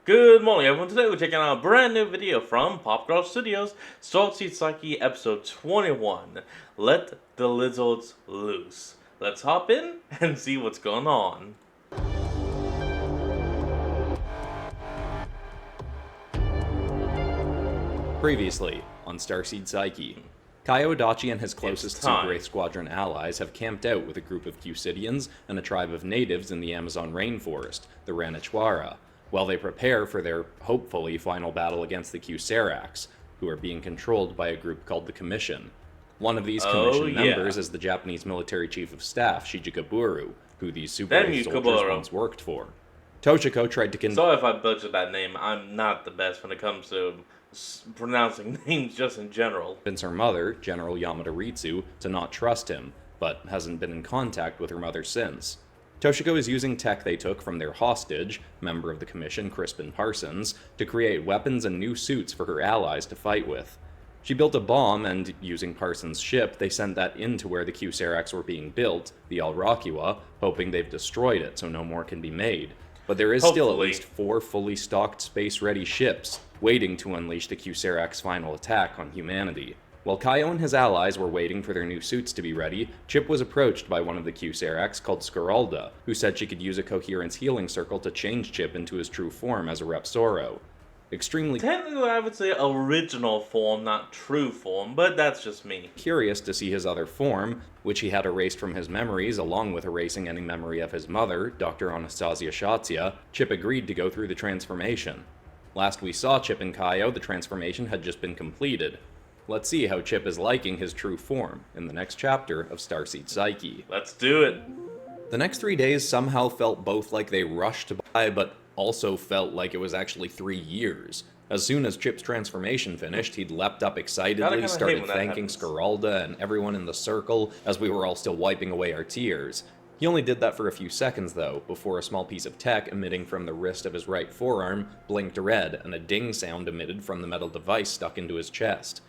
Good morning, everyone. Today we're checking out a brand new video from Popcraft Studios, Starseed Psyche episode 21. Let the lizards loose. Let's hop in and see what's going on. Previously on Starseed Psyche, Kaio Adachi and his closest Super Wraith Squadron allies have camped out with a group of Cusidians and a tribe of natives in the Amazon rainforest, the Ranichwara, while they prepare for their, hopefully, final battle against the Cuserax, who are being controlled by a group called the Commission. One of these Commission members is the Japanese military chief of staff, Shijikaburu, who these Super Wraith soldiers once worked for. Toshiko tried to Sorry if I butchered that name. I'm not the best when it comes to pronouncing names just in general. Convince her mother, General Yamada Ritsu, to not trust him, but hasn't been in contact with her mother since. Toshiko is using tech they took from their hostage, member of the Commission Crispin Parsons, to create weapons and new suits for her allies to fight with. She built a bomb, and using Parsons' ship, they sent that into where the Cuserax were being built, the Alrakiwa, hoping they've destroyed it so no more can be made. But there is still at least 4 fully stocked space-ready ships, waiting to unleash the Cuserax's final attack on humanity. While Kaio and his allies were waiting for their new suits to be ready, Chip was approached by one of the Cuserax called Scaralda, who said she could use a coherence healing circle to change Chip into his true form as a Repsoro. Technically, I would say original form, not true form, but that's just me. Curious to see his other form, which he had erased from his memories along with erasing any memory of his mother, Dr. Anastasia Shatsia, Chip agreed to go through the transformation. Last we saw Chip and Kaio, the transformation had just been completed. Let's see how Chip is liking his true form in the next chapter of Starseed Psyche. Let's do it. The next 3 days somehow felt both like they rushed by, but also felt like it was actually 3 years. As soon as Chip's transformation finished, he'd leapt up excitedly, started thanking Scaralda and everyone in the circle as we were all still wiping away our tears. He only did that for a few seconds, though, before a small piece of tech emitting from the wrist of his right forearm blinked red, and a ding sound emitted from the metal device stuck into his chest.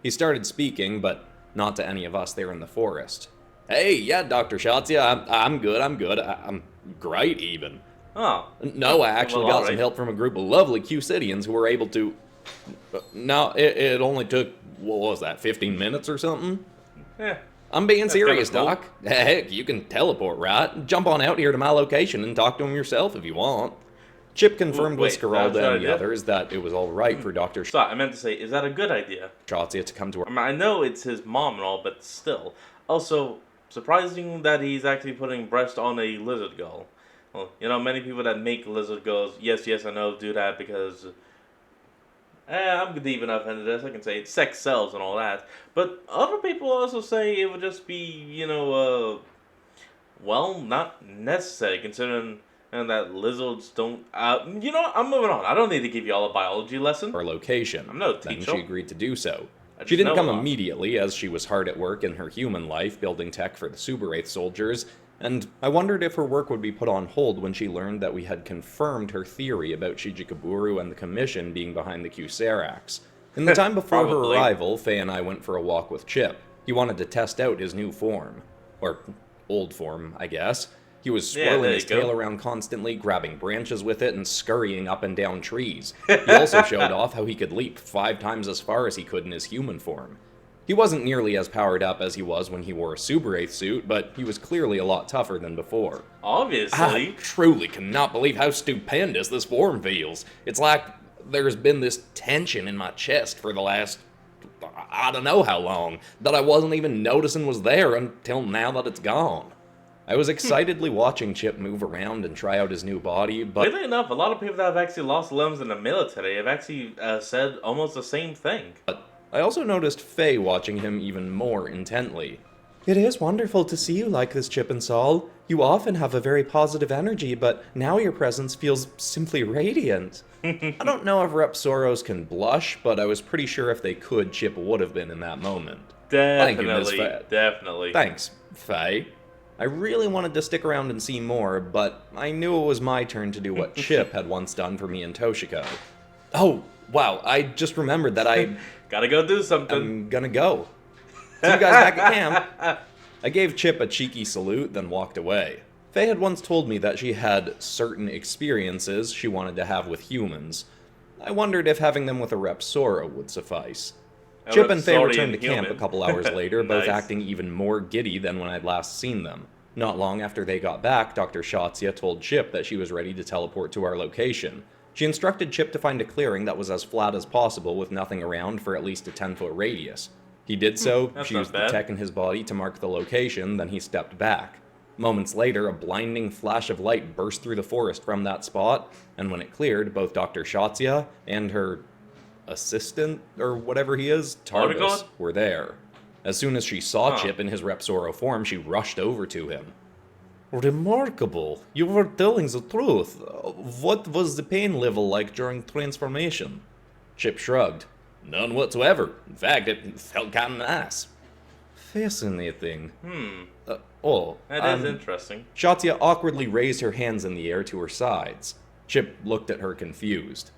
He started speaking, but not to any of us there in the forest. "Hey, yeah, Dr. Shatsia, I'm good, I'm great, even. Oh. No, I actually got some help from a group of lovely Cusidians who were able to... No, it only took, what was that, 15 minutes or something? Yeah. I'm being serious, Doc. Heck, you can teleport, right? Jump on out here to my location and talk to him yourself if you want." Chip confirmed with Scaralda and the others that it was alright for Dr. Sorry, I meant to say, is that a good idea? Shatsia to come to her. I mean, I know it's his mom and all, but still. Also, surprising that he's actually putting breast on a lizard girl. Well, you know, many people that make lizard girls, yes, I know, do that because... I'm deep enough into this, I can say it's sex sells and all that. But other people also say it would just be, you know, well, not necessary, considering that lizards don't... you know what? I'm moving on. I don't need to give you all a biology lesson. Her location. I'm no teacher. Then she agreed to do so. She didn't come immediately, as she was hard at work in her human life, building tech for the Super Wraith soldiers, and I wondered if her work would be put on hold when she learned that we had confirmed her theory about Shijikaburu and the Commission being behind the Cuserax. In the time before her arrival, Faye and I went for a walk with Chip. He wanted to test out his new form. Or, old form, I guess. He was swirling his tail around constantly, grabbing branches with it, and scurrying up and down trees. He also showed off how he could leap 5 times as far as he could in his human form. He wasn't nearly as powered up as he was when he wore a Super Wraith suit, but he was clearly a lot tougher than before. Obviously. I truly cannot believe how stupendous this form feels. It's like there's been this tension in my chest for the last, I don't know how long, that I wasn't even noticing was there until now that it's gone. I was excitedly watching Chip move around and try out his new body, but... Weirdly enough, a lot of people that have actually lost limbs in the military have actually said almost the same thing. But I also noticed Faye watching him even more intently. "It is wonderful to see you like this, Chip and Saul. You often have a very positive energy, but now your presence feels simply radiant." I don't know if Repsoros can blush, but I was pretty sure if they could, Chip would have been in that moment. Definitely. Thanks, Faye. I really wanted to stick around and see more, but I knew it was my turn to do what Chip had once done for me and Toshiko. Oh, wow, I just remembered that I... Gotta go do something. I'm gonna go. See you guys back at camp. I gave Chip a cheeky salute, then walked away. Faye had once told me that she had certain experiences she wanted to have with humans. I wondered if having them with a Repsora would suffice. A Chip and Faye returned to Repsorian camp a human. couple hours later, both Nice. acting even more giddy than when I'd last seen them. Not long after they got back, Dr. Shotsia told Chip that she was ready to teleport to our location. She instructed Chip to find a clearing that was as flat as possible with nothing around for at least a 10-foot radius. He did so, That's she not used the bad. tech in his body to mark the location, then he stepped back. Moments later, a blinding flash of light burst through the forest from that spot, and when it cleared, both Dr. Shotsia and her assistant, or whatever he is, Tarbis, Bodyguard? were there. As soon as she saw Huh. Chip in his Repsoro form, she rushed over to him. Remarkable. You were telling the truth. What was the pain level like during transformation? Chip shrugged. None whatsoever. In fact, it felt kind of nice. Fascinating. That is interesting. Shotsia awkwardly raised her hands in the air to her sides. Chip looked at her confused.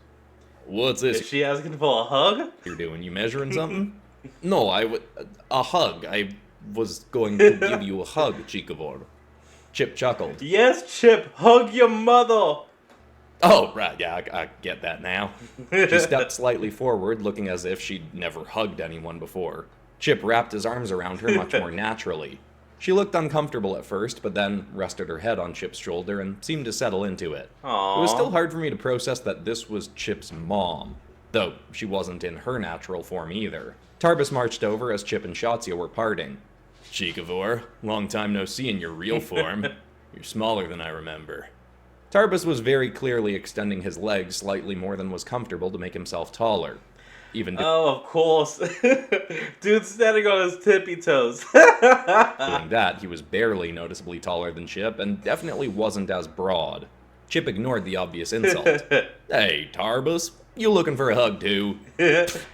What's Is this she asking for a hug? you're doing? You measuring something? No, a hug. I was going to give you a hug, Chikavor. Chip chuckled. Yes, Chip, hug your mother. Oh, right, yeah, I get that now. She stepped slightly forward, looking as if she'd never hugged anyone before. Chip wrapped his arms around her much more naturally. She looked uncomfortable at first, but then rested her head on Chip's shoulder and seemed to settle into it. Aww. It was still hard for me to process that this was Chip's mom, though she wasn't in her natural form either. Tarbis marched over as Chip and Shotsia were parting. Chikavor, long time no see in your real form. You're smaller than I remember. Tarbis was very clearly extending his legs slightly more than was comfortable to make himself taller. Even Oh, of course. Dude's standing on his tippy toes. doing that, he was barely noticeably taller than Chip and definitely wasn't as broad. Chip ignored the obvious insult. Hey, Tarbis, you looking for a hug too?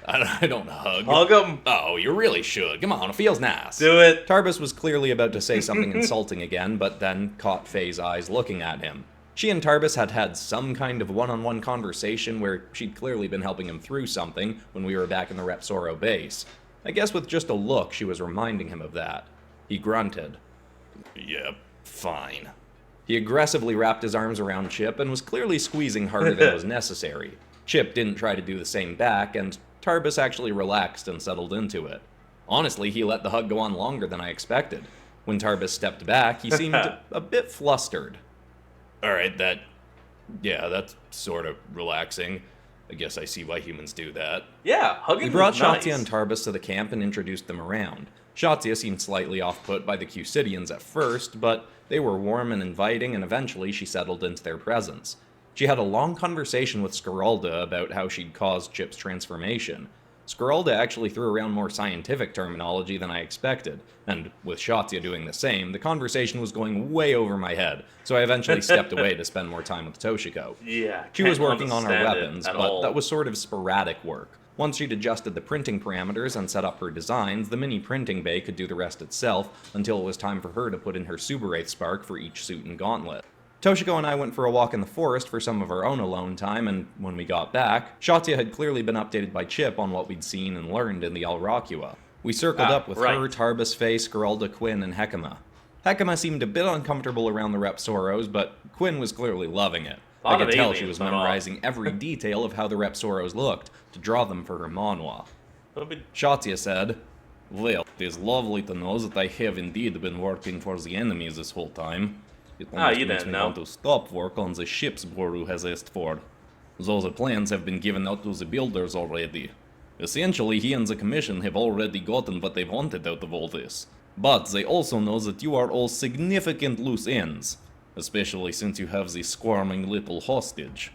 I don't hug. Hug him. Oh, you really should. Come on, it feels nice. Do it. Tarbis was clearly about to say something insulting again, but then caught Faye's eyes looking at him. She and Tarbis had had some kind of one-on-one conversation where she'd clearly been helping him through something when we were back in the Repsoro base. I guess with just a look, she was reminding him of that. He grunted. Yep, fine. He aggressively wrapped his arms around Chip and was clearly squeezing harder than was necessary. Chip didn't try to do the same back, and Tarbis actually relaxed and settled into it. Honestly, he let the hug go on longer than I expected. When Tarbis stepped back, he seemed a bit flustered. Alright, that's sort of relaxing. I guess I see why humans do that. Yeah, hugging We brought is nice. Shotsia and Tarbis to the camp and introduced them around. Shotsia seemed slightly off-put by the Cusidians at first, but they were warm and inviting, and eventually she settled into their presence. She had a long conversation with Scaralda about how she'd caused Chip's transformation. Scaralda actually threw around more scientific terminology than I expected, and with Shotsia doing the same, the conversation was going way over my head, so I eventually stepped away to spend more time with Toshiko. Yeah. She was can't working on her understand it weapons, at but all. that was sort of sporadic work. Once she'd adjusted the printing parameters and set up her designs, the mini printing bay could do the rest itself until it was time for her to put in her Subarwraith spark for each suit and gauntlet. Toshiko and I went for a walk in the forest for some of our own alone time, and when we got back, Shotsia had clearly been updated by Chip on what we'd seen and learned in the Alrakua. We circled up with her, Tarbis, Faye, Scaralda, Quinn, and Hekima. Hekima seemed a bit uncomfortable around the Repsoros, but Quinn was clearly loving it. I Lot could of tell she aliens was went off. memorizing every detail of how the Repsoros looked, to draw them for her manhwa. That'll be- Shotsia said, Well, it is lovely to know that I have indeed been working for the enemy this whole time. It almost you makes didn't me know. want to stop work on the ships Boru has asked for. Though the plans have been given out to the builders already. Essentially, he and the commission have already gotten what they wanted out of all this. But they also know that you are all significant loose ends, especially since you have the squirming little hostage.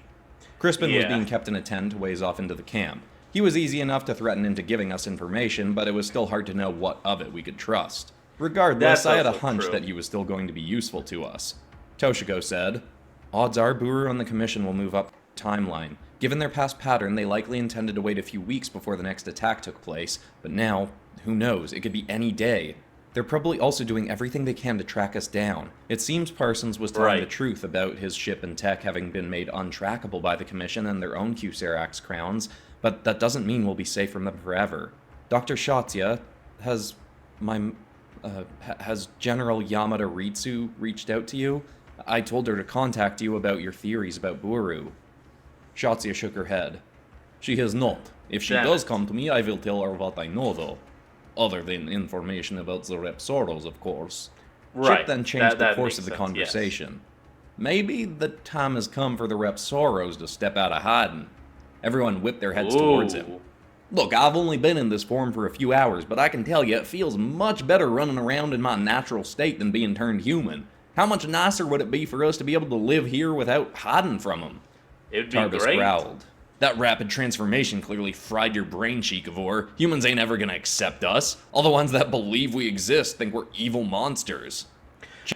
Crispin was Yeah. being kept in a tent ways off into the camp. He was easy enough to threaten into giving us information, but it was still hard to know what of it we could trust. Regardless, That's I had a also hunch true. that he was still going to be useful to us. Toshiko said, Odds are Buru and the Commission will move up the timeline. Given their past pattern, they likely intended to wait a few weeks before the next attack took place, but now, who knows, it could be any day. They're probably also doing everything they can to track us down. It seems Parsons was telling the Right. truth about his ship and tech having been made untrackable by the Commission and their own Q-Serax crowns, but that doesn't mean we'll be safe from them forever. Dr. Shotsia has my Has General Yamada Ritsu reached out to you? I told her to contact you about your theories about Buru. Shotsuya shook her head. She has not. If she does come to me, I will tell her what I know, though. Other than information about the Repsoros, of course. Right. Chip then changed the course of the sense, conversation. Maybe the time has come for the Repsoros to step out of hiding. Everyone whipped their heads towards him. Look, I've only been in this form for a few hours, but I can tell you it feels much better running around in my natural state than being turned human. How much nicer would it be for us to be able to live here without hiding from them? It'd be Tarbis great. growled. That rapid transformation clearly fried your brain, Chikavor. Humans ain't ever gonna accept us. All the ones that believe we exist think we're evil monsters.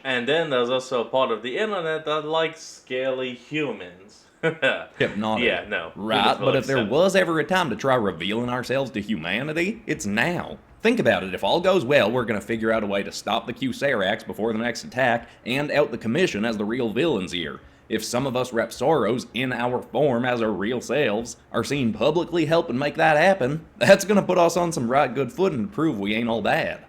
And then there's also a part of the internet that likes scaly humans. Hypnotic. Yeah, no. Right, but if there was ever a time to try revealing ourselves to humanity, it's now. Think about it, if all goes well, we're gonna figure out a way to stop the Q-Seracs before the next attack, and out the Commission as the real villains here. If some of us Repsoros, in our form as our real selves, are seen publicly helping make that happen, that's gonna put us on some right good footing to prove we ain't all bad.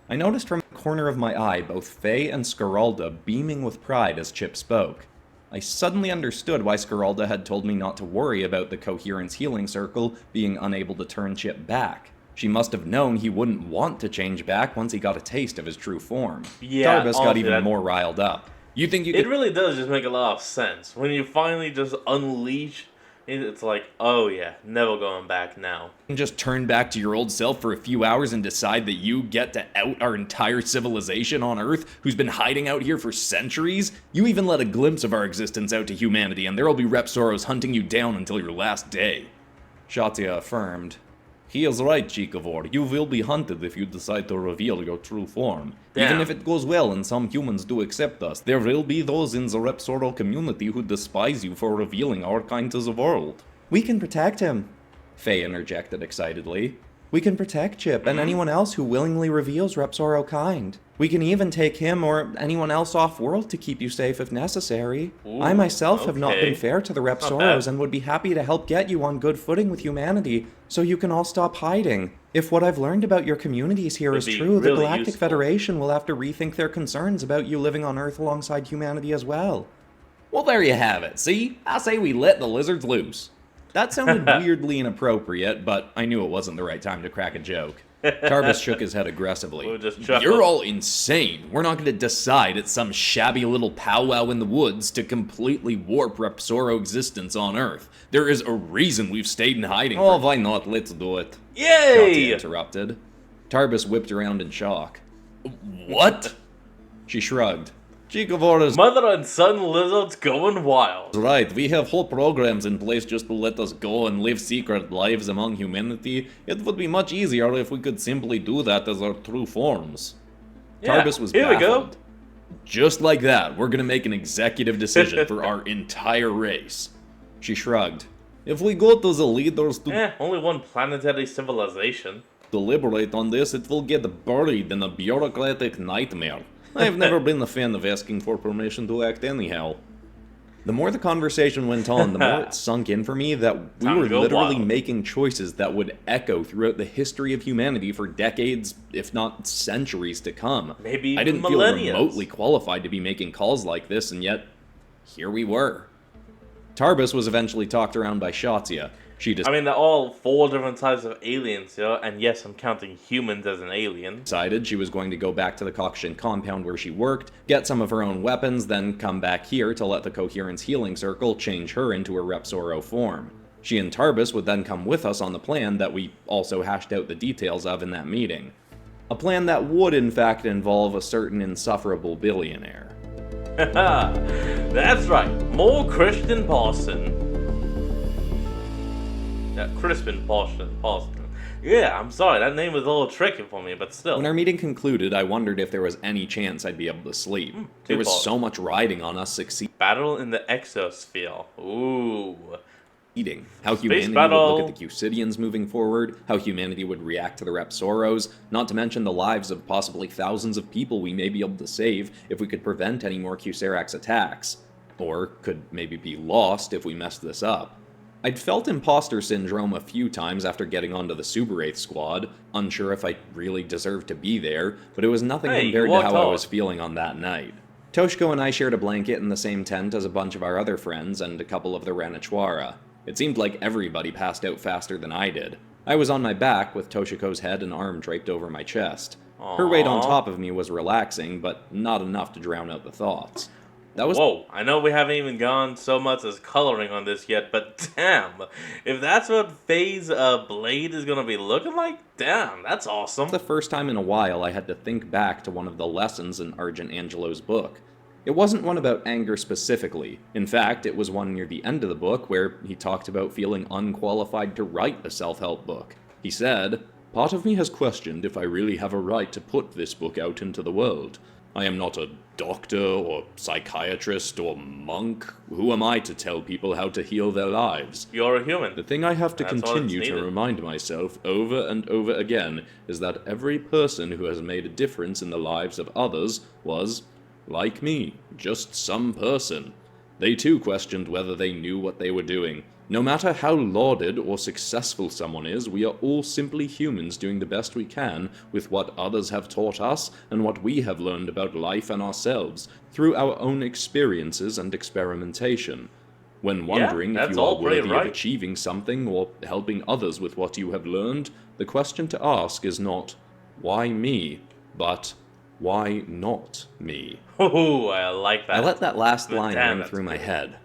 I noticed from the corner of my eye both Faye and Scaralda beaming with pride as Chip spoke. I suddenly understood why Scaralda had told me not to worry about the Coherence Healing Circle being unable to turn Chip back. She must have known he wouldn't want to change back once he got a taste of his true form. Yeah, Tarbis got even more riled up. You think you could... It really does just make a lot of sense. When you finally just unleash, it's like, oh yeah, never going back now. Just turn back to your old self for a few hours and decide that you get to out our entire civilization on Earth, who's been hiding out here for centuries? You even let a glimpse of our existence out to humanity, and there'll be Repsoros hunting you down until your last day. Shotsuya affirmed. He is right, Chikavor. You will be hunted if you decide to reveal your true form. Damn. Even if it goes well and some humans do accept us, there will be those in the Repsoro community who despise you for revealing our kind to the world. We can protect him, Faye interjected excitedly. We can protect Chip and anyone else who willingly reveals Repsoro kind. We can even take him or anyone else off-world to keep you safe if necessary. Ooh, I myself have not okay. been fair to the Not Repsoros bad. and would be happy to help get you on good footing with humanity, so you can all stop hiding. If what I've learned about your communities here Would is be true, the really Galactic useful. Federation will have to rethink their concerns about you living on Earth alongside humanity as well. Well, there you have it. See? I say we let the lizards loose. That sounded weirdly inappropriate, but I knew it wasn't the right time to crack a joke. Tarbis shook his head aggressively. We'll just chuckle. You're all insane. We're not going to decide at some shabby little powwow in the woods to completely warp Repsoro existence on Earth. There is a reason we've stayed in hiding. Oh, why not? Let's do it. Yay! Shotzi interrupted. Tarbis whipped around in shock. What? She shrugged. Chikavora's Mother and son lizards going wild. right. We have whole programs in place just to let us go and live secret lives among humanity. It would be much easier if we could simply do that as our true forms. Yeah, Tarbis was here we go. baffled. Just like that, we're gonna make an executive decision for our entire race. She shrugged. If we go to the leaders to Only one planetary civilization. deliberate on this, it will get buried in a bureaucratic nightmare. I've never been a fan of asking for permission to act anyhow. The more the conversation went on, the more it sunk in for me that we Time were to go literally wild. making choices that would echo throughout the history of humanity for decades, if not centuries to come. Maybe I even didn't feel millenniums. remotely qualified to be making calls like this, and yet, here we were. Tarbis was eventually talked around by Shotsuya. She I mean, they're all 4 different types of aliens here, and yes, I'm counting humans as an alien. decided she was going to go back to the Kokushin compound where she worked, get some of her own weapons, then come back here to let the Coherence Healing Circle change her into a Repsoro form. She and Tarbis would then come with us on the plan that we also hashed out the details of in that meeting. A plan that would in fact involve a certain insufferable billionaire. That's right, more Christian Parson. Crispin Parson. Yeah, I'm sorry, that name was a little tricky for me, but still. When our meeting concluded, I wondered if there was any chance I'd be able to sleep. There was Paul. so much riding on us succeeding. Battle in the exosphere. Ooh. How humanity would look at the Cusidians moving forward, how humanity would react to the Repsoros, not to mention the lives of possibly thousands of people we may be able to save if we could prevent any more Cuserax attacks. Or could maybe be lost if we messed this up. I'd felt imposter syndrome a few times after getting onto the Super 8th squad, unsure if I really deserved to be there, but it was nothing Hey, you compared to walked how I hard. was feeling on that night. Toshiko and I shared a blanket in the same tent as a bunch of our other friends and a couple of the Ranichwara. It seemed like everybody passed out faster than I did. I was on my back, with Toshiko's head and arm draped over my chest. Her weight on Aww. top of me was relaxing, but not enough to drown out the thoughts. That was Whoa, I know we haven't even gone so much as coloring on this yet, but damn, if that's what Faye's blade is gonna be looking like, damn, that's awesome. the first time in a while I had to think back to one of the lessons in Argent Angelo's book. It wasn't one about anger specifically. In fact, it was one near the end of the book where he talked about feeling unqualified to write a self-help book. He said, "Part of me has questioned if I really have a right to put this book out into the world. I am not a doctor or psychiatrist or monk. Who am I to tell people how to heal their lives? You're a human. The thing I have to That's all that's continue to needed. remind myself over and over again is that every person who has made a difference in the lives of others was, like me, just some person. They too questioned whether they knew what they were doing. No matter how lauded or successful someone is, we are all simply humans doing the best we can with what others have taught us and what we have learned about life and ourselves through our own experiences and experimentation. When wondering if that's you are all pretty worthy right. of achieving something or helping others with what you have learned, the question to ask is not, why me, but why not me?" Ooh, I like that. I let that last But line damn, ring that's through my good. head.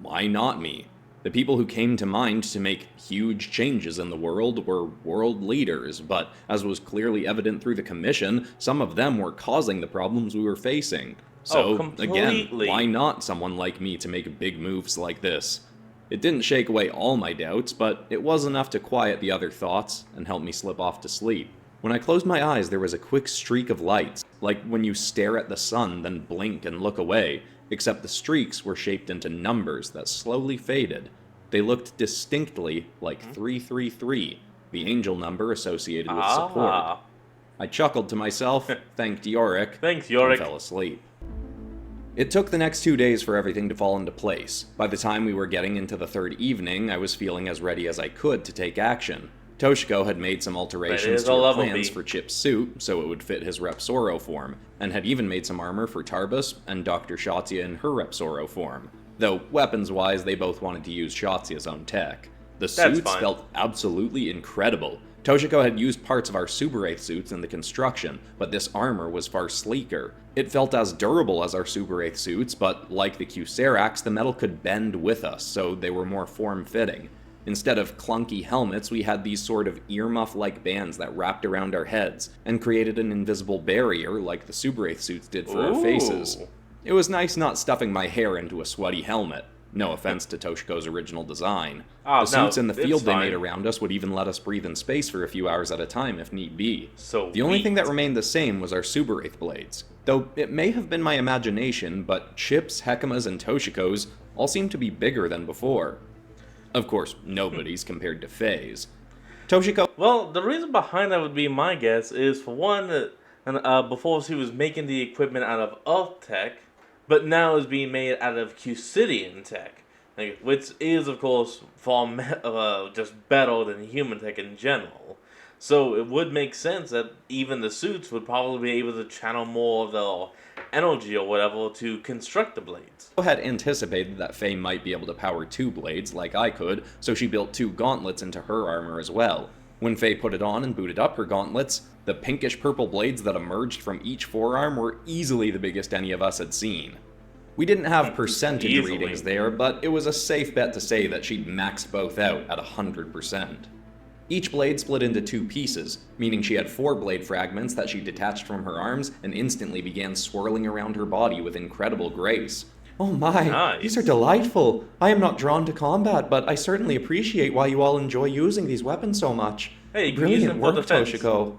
Why not me? The people who came to mind to make huge changes in the world were world leaders, but as was clearly evident through the commission, some of them were causing the problems we were facing. So, again, completely. why not someone like me to make big moves like this? It didn't shake away all my doubts, but it was enough to quiet the other thoughts and help me slip off to sleep. When I closed my eyes, there was a quick streak of lights, like when you stare at the sun, then blink and look away, except the streaks were shaped into numbers that slowly faded. They looked distinctly like 333, the angel number associated with support. Ah, I chuckled to myself, thanked Yorick, thanks, and Yorick. fell asleep. It took the next 2 days for everything to fall into place. By the time we were getting into the third evening, I was feeling as ready as I could to take action. Toshiko had made some alterations is to a her level plans B. for Chip's suit so it would fit his Repsoro form, and had even made some armor for Tarbus and Dr. Shotzi in her Repsoro form. Though, weapons-wise, they both wanted to use Shotzi's own tech. The suits fine. felt absolutely incredible. Toshiko had used parts of our Super 8 suits in the construction, but this armor was far sleeker. It felt as durable as our Super 8 suits, but like the Q-Seracs, the metal could bend with us, so they were more form-fitting. Instead of clunky helmets, we had these sort of earmuff-like bands that wrapped around our heads, and created an invisible barrier like the Super 8 suits did for our faces. Ooh. It was nice not stuffing my hair into a sweaty helmet. No offense to Toshiko's original design. Oh, The suits no, in the it's field they fine. made around us would even let us breathe in space for a few hours at a time if need be. So The only thing that remained the same was our Super 8th blades. Though it may have been my imagination, but Chip's, Hekima's, and Toshiko's all seemed to be bigger than before. Of course, nobody's compared to Faye's. Toshiko... Well, the reason behind that would be my guess is, for one, before she was making the equipment out of Earth tech, but now is being made out of Q-Cidian tech, like, which is, of course, far just better than human tech in general. So it would make sense that even the suits would probably be able to channel more of their energy or whatever to construct the blades. had anticipated that Faye might be able to power 2 blades like I could, so she built 2 gauntlets into her armor as well. When Faye put it on and booted up her gauntlets, the pinkish-purple blades that emerged from each forearm were easily the biggest any of us had seen. We didn't have percentage Easily. readings there, but it was a safe bet to say that she'd maxed both out at 100%. Each blade split into 2 pieces, meaning she had 4 blade fragments that she detached from her arms and instantly began swirling around her body with incredible grace. Oh my, Nice. these are delightful. I am not drawn to combat, but I certainly appreciate why you all enjoy using these weapons so much. Hey, you can use them Brilliant for work, defense. Toshiko.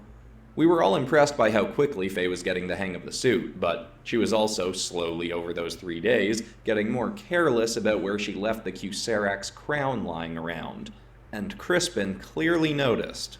We were all impressed by how quickly Faye was getting the hang of the suit, but she was also slowly over those 3 days getting more careless about where she left the Q-Serac's crown lying around. And Crispin clearly noticed.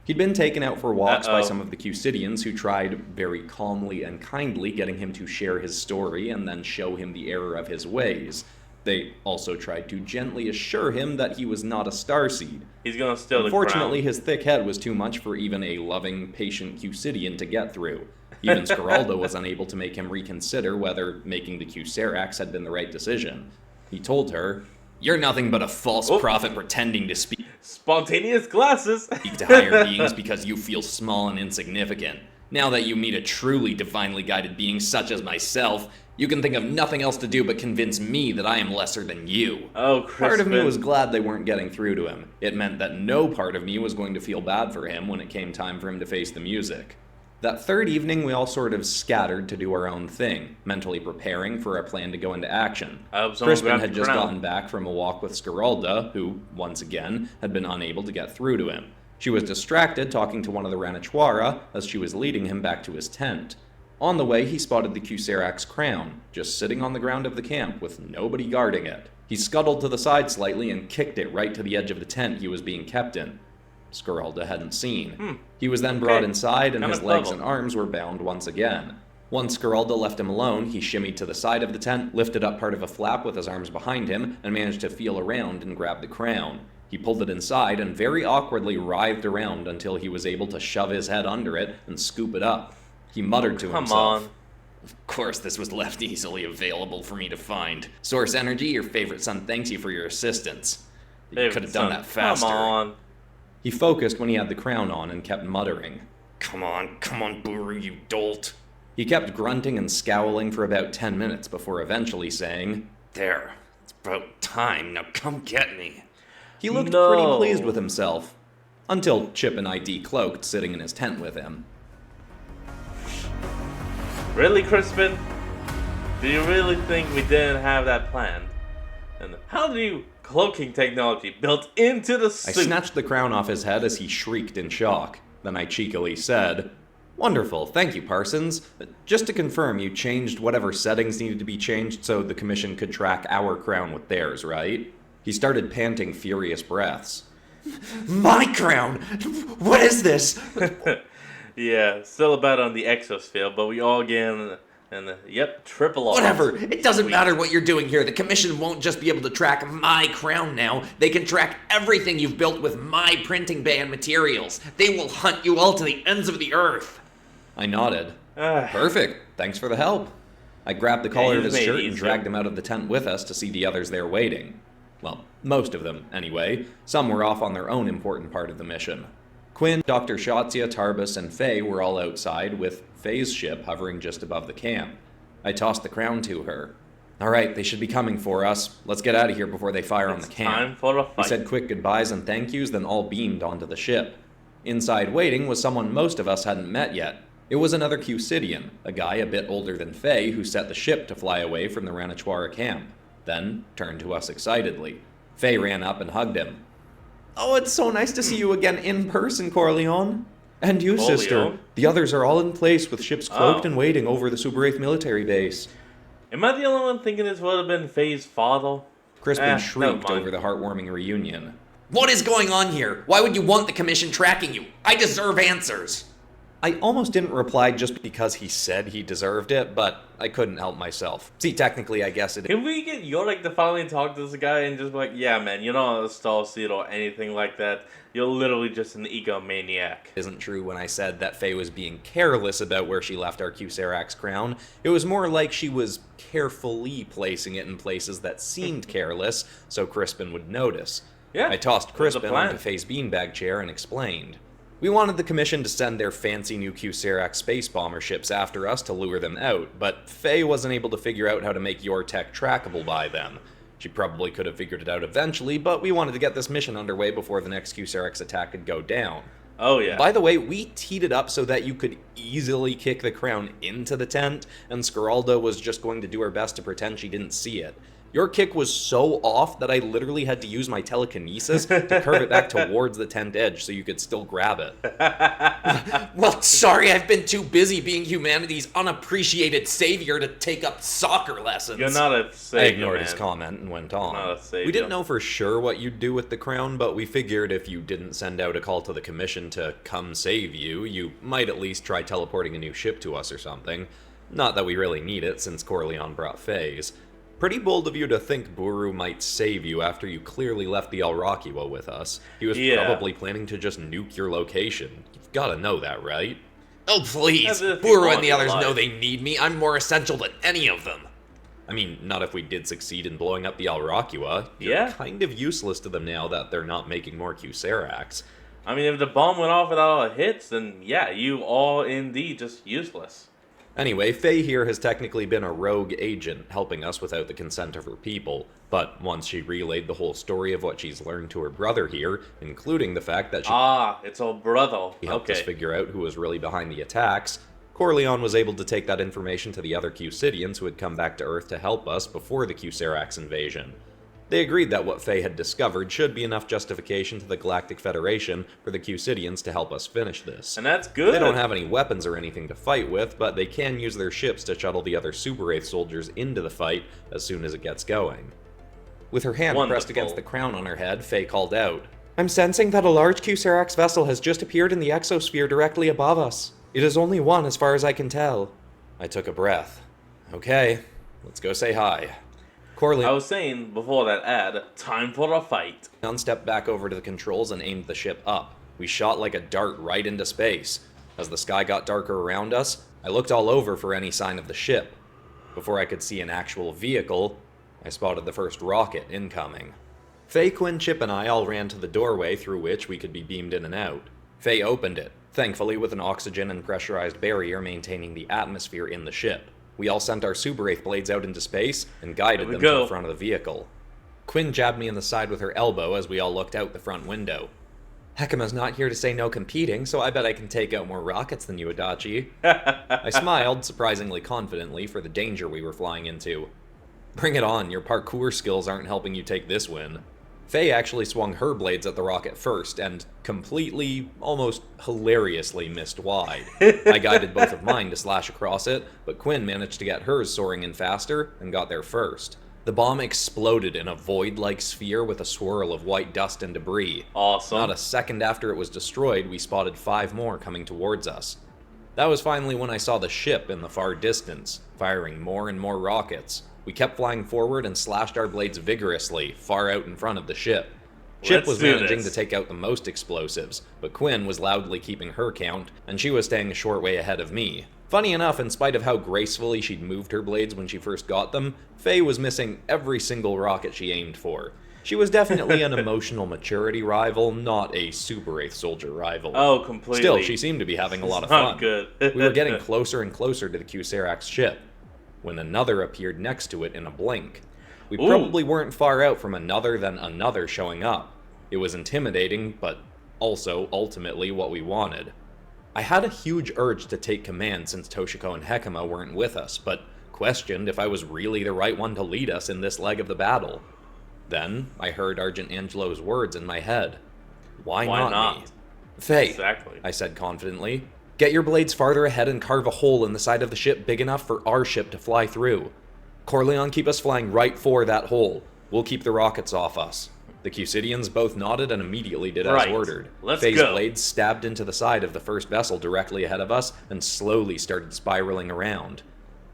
He'd been taken out for walks by some of the Q-Cidians who tried, very calmly and kindly, getting him to share his story and then show him the error of his ways. They also tried to gently assure him that he was not a Starseed. He's gonna steal the crown. Unfortunately, his thick head was too much for even a loving, patient Cusidian to get through. Even Scaralda was unable to make him reconsider whether making the Cuserax had been the right decision. He told her, "You're nothing but a false prophet pretending to speak Spontaneous glasses. to higher beings because you feel small and insignificant. Now that you meet a truly divinely guided being such as myself, you can think of nothing else to do but convince me that I am lesser than you." Oh, Crispin. Part of me was glad they weren't getting through to him. It meant that no part of me was going to feel bad for him when it came time for him to face the music. That third evening, we all sort of scattered to do our own thing, mentally preparing for our plan to go into action. Crispin had just gotten back from a walk with Scaralda, who, once again, had been unable to get through to him. She was distracted talking to one of the Ranichuara as she was leading him back to his tent. On the way, he spotted the Cuserax crown, just sitting on the ground of the camp with nobody guarding it. He scuttled to the side slightly and kicked it right to the edge of the tent he was being kept in. Scaralda hadn't seen. He was then brought inside, and his legs and arms were bound once again. Once Scaralda left him alone, he shimmied to the side of the tent, lifted up part of a flap with his arms behind him, and managed to feel around and grab the crown. He pulled it inside and very awkwardly writhed around until he was able to shove his head under it and scoop it up. He muttered to himself, "Of course this was left easily available for me to find. Source Energy, your favorite son thanks you for your assistance. You could have done that faster." Come on. He focused when he had the crown on and kept muttering, come on, Buru, you dolt." He kept grunting and scowling for about 10 minutes before eventually saying, "There, it's about time, now come get me." He looked pretty pleased with himself, until Chip and I decloaked sitting in his tent with him. Really, Crispin? Do you really think we didn't have that planned? And how do you cloaking technology built into the suit? I snatched the crown off his head as he shrieked in shock. Then I cheekily said, "Wonderful, thank you, Parsons. Just to confirm, you changed whatever settings needed to be changed so the Commission could track our crown with theirs, right?" He started panting furious breaths. "My crown? What is this?" Yeah, still a bet on the exosphere, but we all get yep, triple off. Whatever, it doesn't matter what you're doing here. The Commission won't just be able to track my crown now. They can track everything you've built with my printing bay and materials. They will hunt you all to the ends of the earth. I nodded. Perfect, thanks for the help. I grabbed the collar of his shirt and dragged him out of the tent with us to see the others there waiting. Well, most of them, anyway. Some were off on their own important part of the mission. Quinn, Dr. Shotsia, Tarbus, and Faye were all outside, with Faye's ship hovering just above the camp. I tossed the crown to her. "All right, they should be coming for us. Let's get out of here before they fire on the camp." Time for a fight. We said quick goodbyes and thank yous, then all beamed onto the ship. Inside waiting was someone most of us hadn't met yet. It was another Cusidian, a guy a bit older than Faye who set the ship to fly away from the Ranichuara camp, then turned to us excitedly. Faye ran up and hugged him. "Oh, it's so nice to see you again in person, Corleone. And you, sister. The others are all in place with ships cloaked and waiting over the Super 8th military base." Am I the only one thinking this would have been Faye's father? Crispin shrieked over the heartwarming reunion. What is going on here? Why would you want the Commission tracking you? I deserve answers. I almost didn't reply just because he said he deserved it, but I couldn't help myself. See, technically, I guess it Can we get Yorick to finally talk to this guy and just be like, yeah, man, you're not a Starseed or anything like that. You're literally just an egomaniac. Isn't true when I said that Faye was being careless about where she left our Cuserax crown. It was more like she was carefully placing it in places that seemed careless, so Crispin would notice. Yeah, I tossed Crispin onto Faye's beanbag chair and explained. We wanted the Commission to send their fancy new Cuserax space bomber ships after us to lure them out, but Faye wasn't able to figure out how to make your tech trackable by them. She probably could have figured it out eventually, but we wanted to get this mission underway before the next Cuserax attack could go down. Oh, yeah. By the way, we teed it up so that you could easily kick the crown into the tent, and Scaralda was just going to do her best to pretend she didn't see it. Your kick was so off that I literally had to use my telekinesis to curve it back towards the tent edge so you could still grab it. Well, sorry, I've been too busy being humanity's unappreciated savior to take up soccer lessons. You're not a savior, I ignored his man. comment and went on. Not a savior. We didn't know for sure what you'd do with the crown, but we figured if you didn't send out a call to the Commission to come save you, you might at least try teleporting a new ship to us or something. Not that we really need it, since Corleone brought Faye's. Pretty bold of you to think Buru might save you after you clearly left the Alrakiwa with us. He was probably planning to just nuke your location. You've gotta know that, right? Oh, please. As if Buru you and the want others your know life. they need me. I'm more essential than any of them. I mean, not if we did succeed in blowing up the Alrakiwa. You're Yeah. kind of useless to them now that they're not making more Q-Seracs. I mean, if the bomb went off without all the hits, then yeah, you are indeed just useless. Anyway, Faye here has technically been a rogue agent, helping us without the consent of her people. But once she relayed the whole story of what she's learned to her brother here, including the fact that she It's her brother. helped us Okay. figure out who was really behind the attacks, Corleone was able to take that information to the other Q-Cidians who had come back to Earth to help us before the Q-Seracs invasion. They agreed that what Faye had discovered should be enough justification to the Galactic Federation for the Q-Cidians to help us finish this. And that's good. They don't have any weapons or anything to fight with, but they can use their ships to shuttle the other Super Wraith soldiers into the fight as soon as it gets going. With her hand pressed Wonderful. against the crown on her head, Faye called out, "I'm sensing that a large Q-Seracs vessel has just appeared in the exosphere directly above us. It is only one as far as I can tell." I took a breath. Okay, let's go say hi. I Corleone was saying before that ad, time for a fight. stepped back over to the controls and aimed the ship up. We shot like a dart right into space. As the sky got darker around us, I looked all over for any sign of the ship. Before I could see an actual vehicle, I spotted the first rocket incoming. Faye, Quinn, Chip, and I all ran to the doorway through which we could be beamed in and out. Faye opened it, thankfully with an oxygen and pressurized barrier maintaining the atmosphere in the ship. We all sent our Super Wraith blades out into space and guided There we them to go. the front of the vehicle. Quinn jabbed me in the side with her elbow as we all looked out the front window. Hekima's not here to say no competing, so I bet I can take out more rockets than you, Adachi. I smiled, surprisingly confidently, for the danger we were flying into. Bring it on, your parkour skills aren't helping you take this win. Faye actually swung her blades at the rocket first, and completely, almost hilariously missed wide. I guided both of mine to slash across it, but Quinn managed to get hers soaring in faster, and got there first. The bomb exploded in a void-like sphere with a swirl of white dust and debris. Awesome. Not a second after it was destroyed, we spotted 5 more coming towards us. That was finally when I saw the ship in the far distance, firing more and more rockets. We kept flying forward and slashed our blades vigorously, far out in front of the ship. Chip Let's was do managing this. to take out the most explosives, but Quinn was loudly keeping her count, and she was staying a short way ahead of me. Funny enough, in spite of how gracefully she'd moved her blades when she first got them, Faye was missing every single rocket she aimed for. She was definitely an emotional maturity rival, not a Super Wraith soldier rival. Oh, completely. Still, she seemed to be having a lot of Not fun. good. We were getting closer and closer to the Q-Seracs ship, when another appeared next to it in a blink. We Ooh. probably weren't far out from another than another showing up. It was intimidating, but also ultimately what we wanted. I had a huge urge to take command since Toshiko and Hekima weren't with us, but questioned if I was really the right one to lead us in this leg of the battle. Then I heard Argent Angelo's words in my head. Why not me? Faye, Exactly. I said confidently. Get your blades farther ahead and carve a hole in the side of the ship big enough for our ship to fly through. Corleone, keep us flying right for that hole. We'll keep the rockets off us. The Q-Cidians both nodded and immediately did as Right. ordered. Let's Faye's go. blades stabbed into the side of the first vessel directly ahead of us and slowly started spiraling around.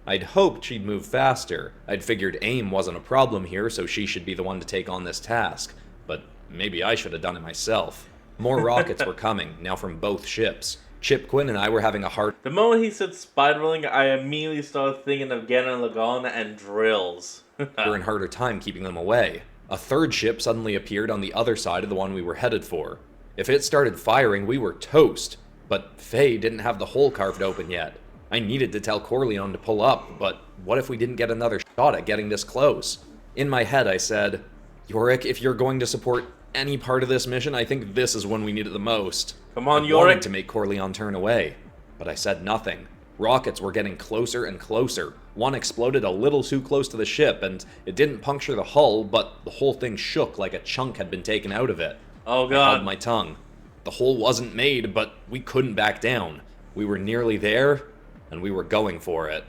I'd hoped she'd move faster. I'd figured aim wasn't a problem here, so she should be the one to take on this task. But maybe I should have done it myself. More rockets were coming, now from both ships. Chip, Quinn, and I were having a hard The moment he said spiraling, I immediately started thinking of Garen Lagan and drills. and harder time keeping them away. A third ship suddenly appeared on the other side of the one we were headed for. If it started firing, we were toast. But Faye didn't have the hole carved open yet. I needed to tell Corleone to pull up, but what if we didn't get another shot at getting this close? In my head, I said, Yorick, if you're going to support any part of this mission, I think this is when we need it the most. Come on, I Yorick. wanted to make Corleone turn away, but I said nothing. Rockets were getting closer and closer. One exploded a little too close to the ship, and it didn't puncture the hull, but the whole thing shook like a chunk had been taken out of it. Oh I god. held my tongue. The hole wasn't made, but we couldn't back down. We were nearly there, and we were going for it.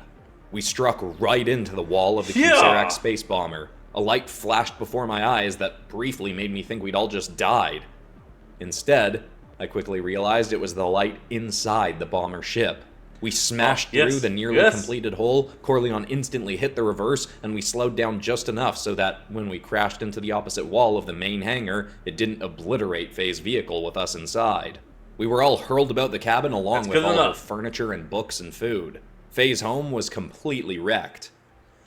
We struck right into the wall of the Yeah. Q-Serac space bomber. A light flashed before my eyes that briefly made me think we'd all just died. Instead, I quickly realized it was the light inside the bomber ship. We smashed yes, through the nearly yes. completed hole, Corleone instantly hit the reverse, and we slowed down just enough so that when we crashed into the opposite wall of the main hangar, it didn't obliterate Faye's vehicle with us inside. We were all hurled about the cabin along That's with good all enough. her furniture and books and food. Faye's home was completely wrecked.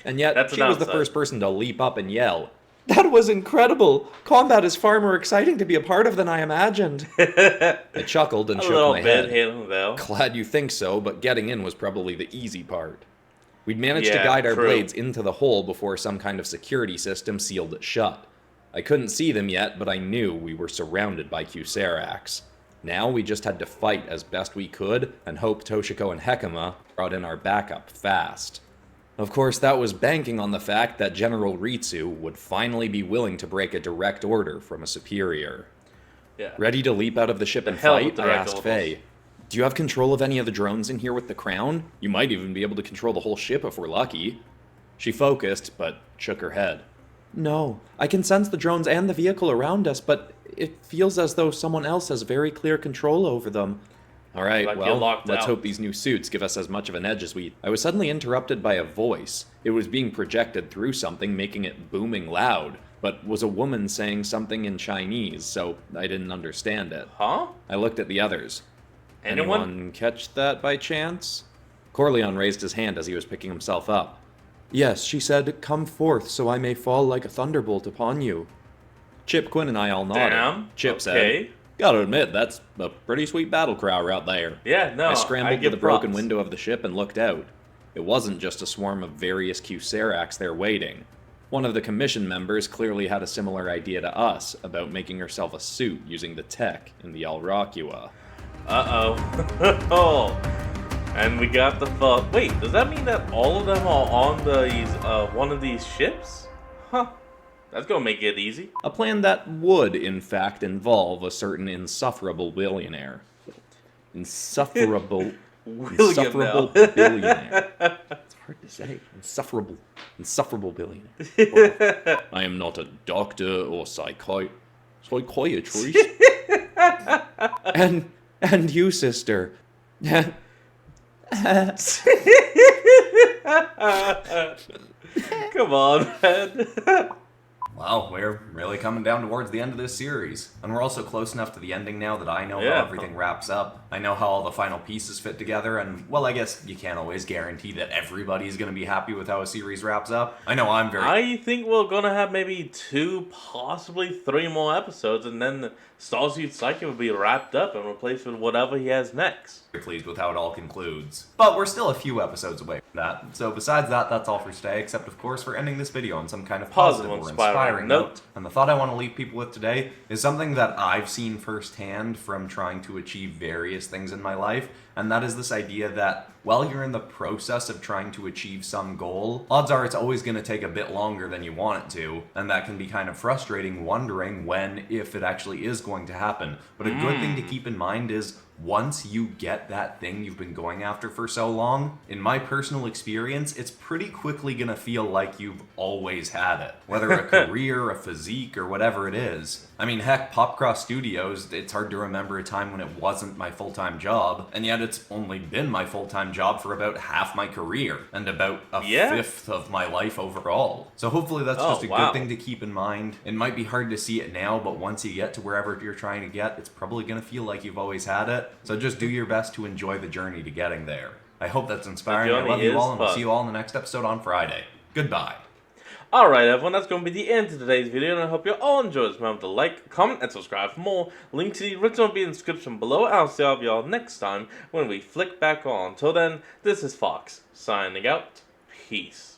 And yet, That's a she was the downside. first person to leap up and yell, "That was incredible! Combat is far more exciting to be a part of than I imagined." I chuckled and A shook little my bit head. here and there. Glad you think so, but getting in was probably the easy part. We'd managed to Yeah, guide our true. blades into the hole before some kind of security system sealed it shut. I couldn't see them yet, but I knew we were surrounded by Q-Seracs. Now we just had to fight as best we could and hope Toshiko and Hekima brought in our backup fast. Of course, that was banking on the fact that General Ritsu would finally be willing to break a direct order from a superior. Yeah. Ready to leap out of the ship and hell with fight? I direct asked orders. Faye. Do you have control of any of the drones in here with the crown? You might even be able to control the whole ship if we're lucky. She focused, but shook her head. No, I can sense the drones and the vehicle around us, but it feels as though someone else has very clear control over them. All right, Like you're well, locked let's out. hope these new suits give us as much of an edge as we... I was suddenly interrupted by a voice. It was being projected through something, making it booming loud, but was a woman saying something in Chinese, so I didn't understand it. Huh? I looked at the others. Anyone? Catch that by chance? Corleone raised his hand as he was picking himself up. Yes, she said, "Come forth, so I may fall like a thunderbolt upon you." Chip, Quinn, and I all nodded. Damn. Chip Okay. said, "Gotta admit, that's a pretty sweet battle cry out there." Yeah, no. I scrambled to give the broken props. window of the ship and looked out. It wasn't just a swarm of various Q-Seracs there waiting. One of the commission members clearly had a similar idea to us about making herself a suit using the tech in the Alrakua. Uh-oh. Oh. And we got the fuck. Wait, does that mean that all of them are on these one of these ships? Huh. That's gonna make it easy. A plan that would, in fact, involve a certain insufferable billionaire. Insufferable billionaire. It's hard to say. Insufferable billionaire. I am not a doctor or psychiatrist. And you, sister. Come on, man. Well, we're really coming down towards the end of this series. And we're also close enough to the ending now that I know Yeah. how everything wraps up. I know how all the final pieces fit together, and, well, I guess you can't always guarantee that everybody's gonna be happy with how a series wraps up. I know I'm very... I think we're gonna have maybe 2, possibly 3 more episodes, and then Starseed Psyche will be wrapped up and replaced with whatever he has next. pleased with how it all concludes. But we're still a few episodes away from that. So besides that, that's all for today, except of course for ending this video on some kind of positive or inspiring note. And the thought I want to leave people with today is something that I've seen firsthand from trying to achieve various things in my life, and that is this idea that while you're in the process of trying to achieve some goal, odds are it's always going to take a bit longer than you want it to, and that can be kind of frustrating, wondering when, if it actually is going to happen. But a good thing to keep in mind is once you get that thing you've been going after for so long, in my personal experience, it's pretty quickly gonna feel like you've always had it. Whether a career, a physique, or whatever it is. I mean, heck, Popcross Studios, it's hard to remember a time when it wasn't my full-time job, and yet it's only been my full-time job for about half my career, and about a fifth of my life overall. So hopefully that's just a good thing to keep in mind. It might be hard to see it now, but once you get to wherever you're trying to get, it's probably gonna feel like you've always had it. So just do your best to enjoy the journey to getting there. I hope that's inspiring. I love you all, and we'll see you all in the next episode on Friday. Goodbye. Alright everyone, that's going to be the end of today's video, and I hope you all enjoyed this. Remember to like, comment, and subscribe for more. Link to the original will be in the description below. I'll see all of y'all next time when we flick back on. Till then, this is Fox, signing out. Peace.